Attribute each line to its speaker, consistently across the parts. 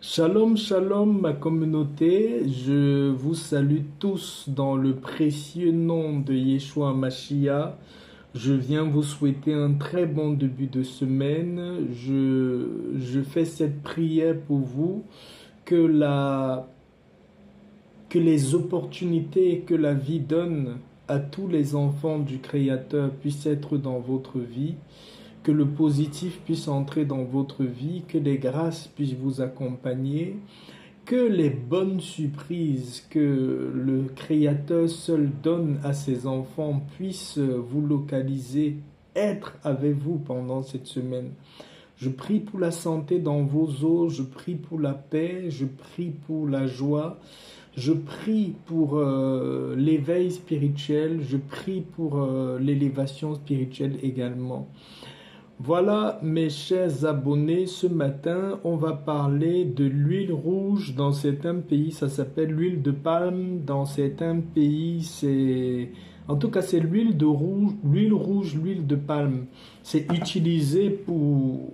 Speaker 1: Shalom, shalom, ma communauté. Je vous salue tous dans le précieux nom de Yeshua Mashiach. Je viens vous souhaiter un très bon début de semaine. Je fais cette prière pour vous, que que les opportunités que la vie donne à tous les enfants du Créateur puissent être dans votre vie, que le positif puisse entrer dans votre vie, que les grâces puissent vous accompagner, que les bonnes surprises que le Créateur seul donne à ses enfants puissent vous localiser, être avec vous pendant cette semaine. Je prie pour la santé dans vos os, je prie pour la paix, je prie pour la joie, je prie pour l'éveil spirituel, je prie pour l'élévation spirituelle également. Voilà mes chers abonnés, ce matin on va parler de l'huile rouge. Dans certains pays ça s'appelle l'huile de palme, dans certains pays c'est... En tout cas c'est l'huile rouge, l'huile de palme. C'est utilisé pour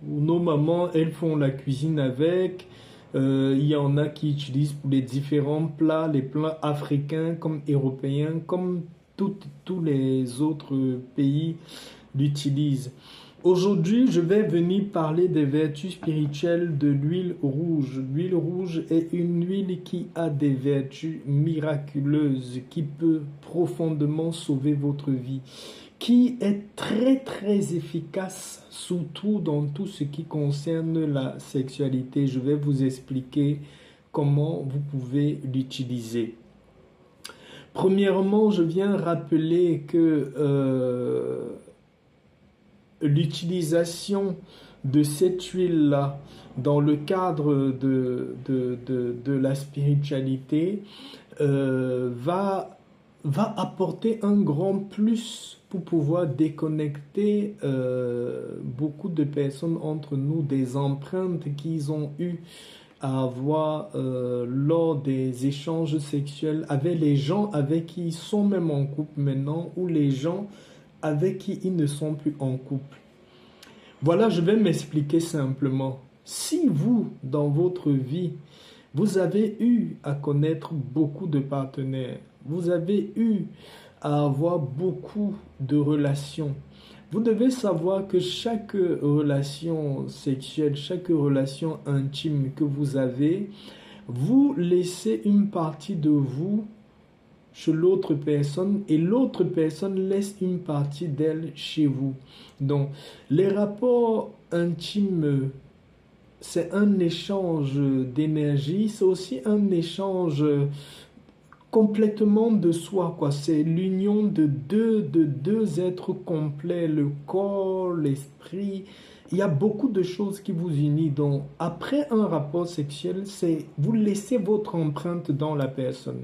Speaker 1: nos mamans, elles font la cuisine avec. Il y en a qui utilisent pour les différents plats, les plats africains comme européens, comme tous les autres pays l'utilisent. Aujourd'hui, je vais venir parler des vertus spirituelles de l'huile rouge. L'huile rouge est une huile qui a des vertus miraculeuses, qui peut profondément sauver votre vie, qui est très efficace, surtout dans tout ce qui concerne la sexualité. Je vais vous expliquer comment vous pouvez l'utiliser. Premièrement, je viens rappeler que l'utilisation de cette huile-là dans le cadre de la spiritualité va apporter un grand plus pour pouvoir déconnecter beaucoup de personnes entre nous des empreintes qu'ils ont eues à avoir lors des échanges sexuels avec les gens avec qui ils sont même en couple maintenant, ou les gens avec qui ils ne sont plus en couple. Voilà, je vais m'expliquer simplement. Si vous, dans votre vie, vous avez eu à connaître beaucoup de partenaires, vous avez eu à avoir beaucoup de relations, vous devez savoir que chaque relation sexuelle, chaque relation intime que vous avez, vous laissez une partie de vous chez l'autre personne et l'autre personne laisse une partie d'elle chez vous. Donc, les rapports intimes, c'est un échange d'énergie, c'est aussi un échange complètement de soi, quoi. C'est l'union de deux êtres complets, le corps, l'esprit. Il y a beaucoup de choses qui vous unissent. Donc, après un rapport sexuel, c'est vous laissez votre empreinte dans la personne.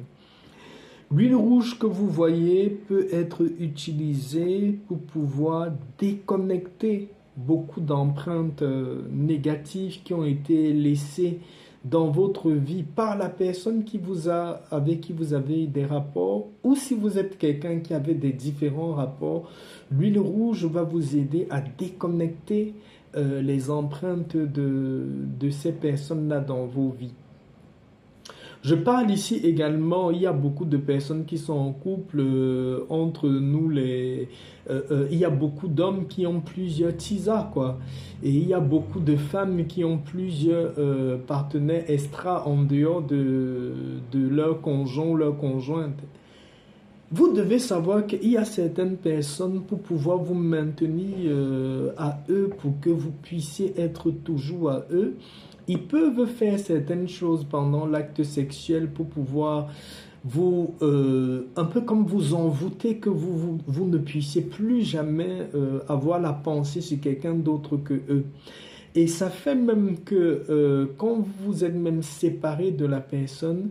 Speaker 1: L'huile rouge que vous voyez peut être utilisée pour pouvoir déconnecter beaucoup d'empreintes négatives qui ont été laissées dans votre vie par la personne avec qui vous avez des rapports, ou si vous êtes quelqu'un qui avait des différents rapports, l'huile rouge va vous aider à déconnecter les empreintes de ces personnes-là dans vos vies. Je parle ici également, il y a beaucoup de personnes qui sont en couple entre nous, il y a beaucoup d'hommes qui ont plusieurs tisas, quoi. Et il y a beaucoup de femmes qui ont plusieurs partenaires extra en dehors de leur conjoint ou leur conjointe. Vous devez savoir qu'il y a certaines personnes pour pouvoir vous maintenir à eux, pour que vous puissiez être toujours à eux. Ils peuvent faire certaines choses pendant l'acte sexuel pour pouvoir vous, un peu comme vous envoûter, que vous ne puissiez plus jamais avoir la pensée sur quelqu'un d'autre que eux. Et ça fait même que quand vous êtes même séparé de la personne,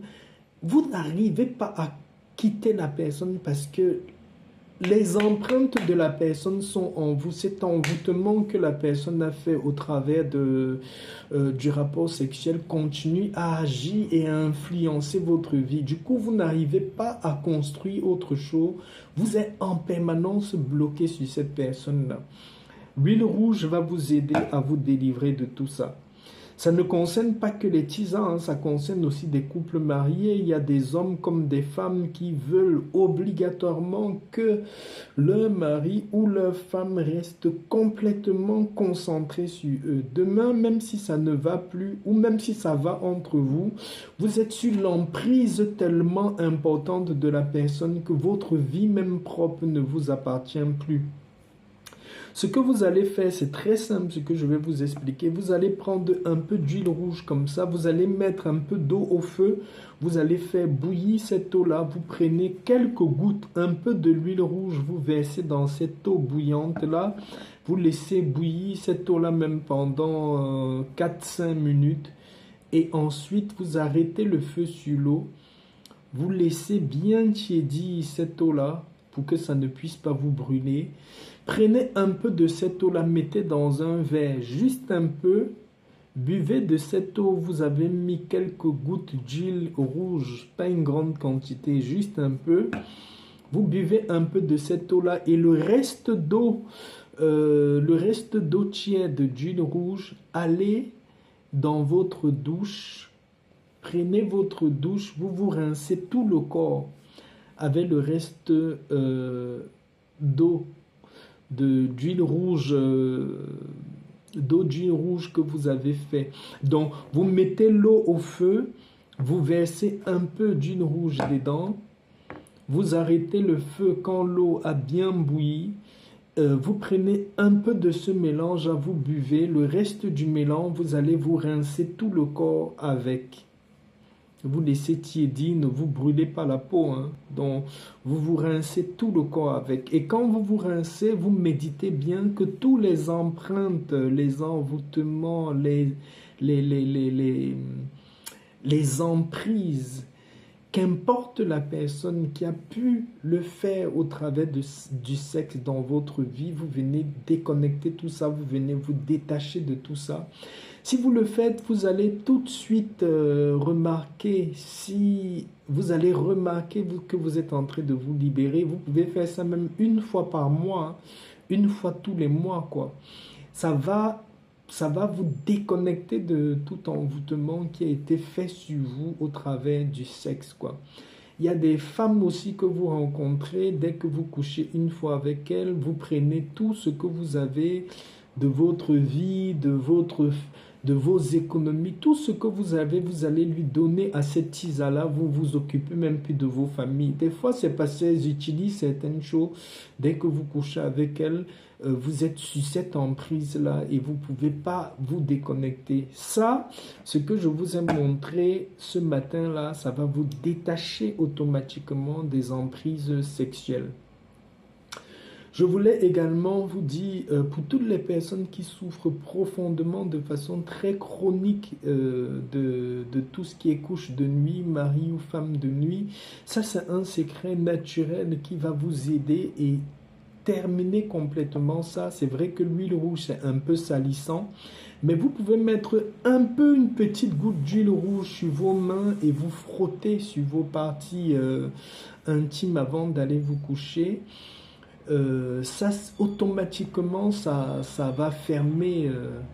Speaker 1: vous n'arrivez pas à quitter la personne parce que les empreintes de la personne sont en vous. Cet envoûtement que la personne a fait au travers du rapport sexuel continue à agir et à influencer votre vie. Du coup, vous n'arrivez pas à construire autre chose. Vous êtes en permanence bloqué sur cette personne-là. L'huile rouge va vous aider à vous délivrer de tout ça. Ça ne concerne pas que les tisans, hein, ça concerne aussi des couples mariés. Il y a des hommes comme des femmes qui veulent obligatoirement que leur mari ou leur femme reste complètement concentré sur eux. Demain, même si ça ne va plus ou même si ça va entre vous, vous êtes sur l'emprise tellement importante de la personne que votre vie même propre ne vous appartient plus. Ce que vous allez faire, c'est très simple, ce que je vais vous expliquer. Vous allez prendre un peu d'huile rouge comme ça, vous allez mettre un peu d'eau au feu, vous allez faire bouillir cette eau-là, vous prenez quelques gouttes, un peu de l'huile rouge, vous versez dans cette eau bouillante-là, vous laissez bouillir cette eau-là même pendant 4-5 minutes et ensuite vous arrêtez le feu sur l'eau, vous laissez bien tiédir cette eau-là pour que ça ne puisse pas vous brûler. Prenez un peu de cette eau-là, mettez dans un verre, juste un peu. Buvez de cette eau, vous avez mis quelques gouttes d'huile rouge, pas une grande quantité, juste un peu. Vous buvez un peu de cette eau-là et le reste d'eau tiède d'huile rouge, allez dans votre douche. Prenez votre douche, vous vous rincez tout le corps avec le reste d'eau d'huile rouge que vous avez fait. Donc, vous mettez l'eau au feu, vous versez un peu d'huile rouge dedans, vous arrêtez le feu quand l'eau a bien bouilli, vous prenez un peu de ce mélange, vous buvez, le reste du mélange, vous allez vous rincer tout le corps avec. Vous laissez tiédir, ne vous brûlez pas la peau, hein. Donc vous vous rincez tout le corps avec. Et quand vous vous rincez, vous méditez bien que tous les empreintes, les envoûtements, les emprises, qu'importe la personne qui a pu le faire au travers du sexe dans votre vie, vous venez déconnecter tout ça, vous venez vous détacher de tout ça. Si vous le faites, vous allez tout de suite remarquer, si vous allez remarquer que vous êtes en train de vous libérer. Vous pouvez faire ça même une fois par mois, hein, une fois tous les mois, quoi. Ça va vous déconnecter de tout envoûtement qui a été fait sur vous au travers du sexe, quoi. Il y a des femmes aussi que vous rencontrez, dès que vous couchez une fois avec elles, vous prenez tout ce que vous avez de votre vie, de vos économies, tout ce que vous avez, vous allez lui donner à cette tisa-là, vous vous occupez même plus de vos familles. Des fois, c'est parce qu'elles utilisent certaines choses, dès que vous couchez avec elles, vous êtes sur cette emprise-là et vous ne pouvez pas vous déconnecter. Ça, ce que je vous ai montré ce matin-là, ça va vous détacher automatiquement des emprises sexuelles. Je voulais également vous dire, pour toutes les personnes qui souffrent profondément de façon très chronique de tout ce qui est couche de nuit, mari ou femme de nuit, ça c'est un secret naturel qui va vous aider et terminer complètement ça. C'est vrai que l'huile rouge c'est un peu salissant, mais vous pouvez mettre un peu, une petite goutte d'huile rouge sur vos mains et vous frotter sur vos parties intimes avant d'aller vous coucher. Ça automatiquement ça va fermer,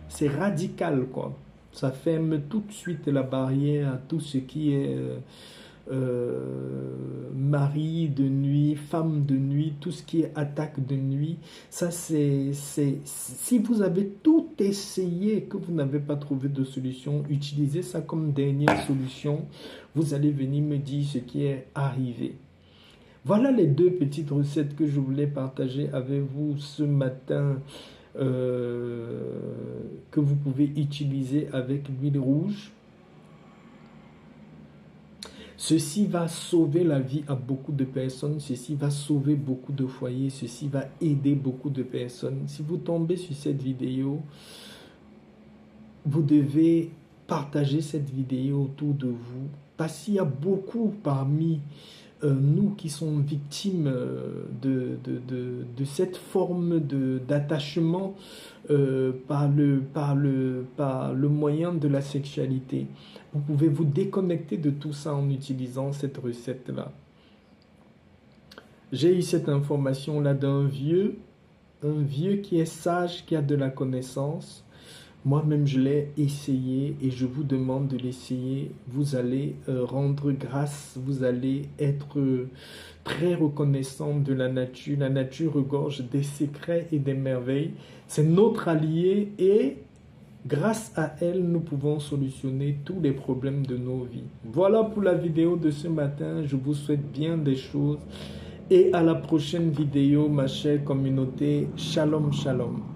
Speaker 1: c'est radical quoi, ça ferme tout de suite la barrière à tout ce qui est mari de nuit, femme de nuit, tout ce qui est attaque de nuit. Ça c'est si vous avez tout essayé que vous n'avez pas trouvé de solution, utilisez ça comme dernière solution. Vous allez venir me dire ce qui est arrivé. Voilà les deux petites recettes que je voulais partager avec vous ce matin, que vous pouvez utiliser avec l'huile rouge. Ceci va sauver la vie à beaucoup de personnes, ceci va sauver beaucoup de foyers, ceci va aider beaucoup de personnes. Si vous tombez sur cette vidéo, vous devez partager cette vidéo autour de vous, parce qu'il y a beaucoup parmi nous qui sommes victimes de cette forme d'attachement par le moyen de la sexualité. Vous pouvez vous déconnecter de tout ça en utilisant cette recette-là. J'ai eu cette information-là d'un vieux qui est sage, qui a de la connaissance. Moi-même, je l'ai essayé et je vous demande de l'essayer. Vous allez rendre grâce, vous allez être très reconnaissant de la nature. La nature regorge des secrets et des merveilles. C'est notre allié et grâce à elle, nous pouvons solutionner tous les problèmes de nos vies. Voilà pour la vidéo de ce matin. Je vous souhaite bien des choses. Et à la prochaine vidéo, ma chère communauté. Shalom, shalom.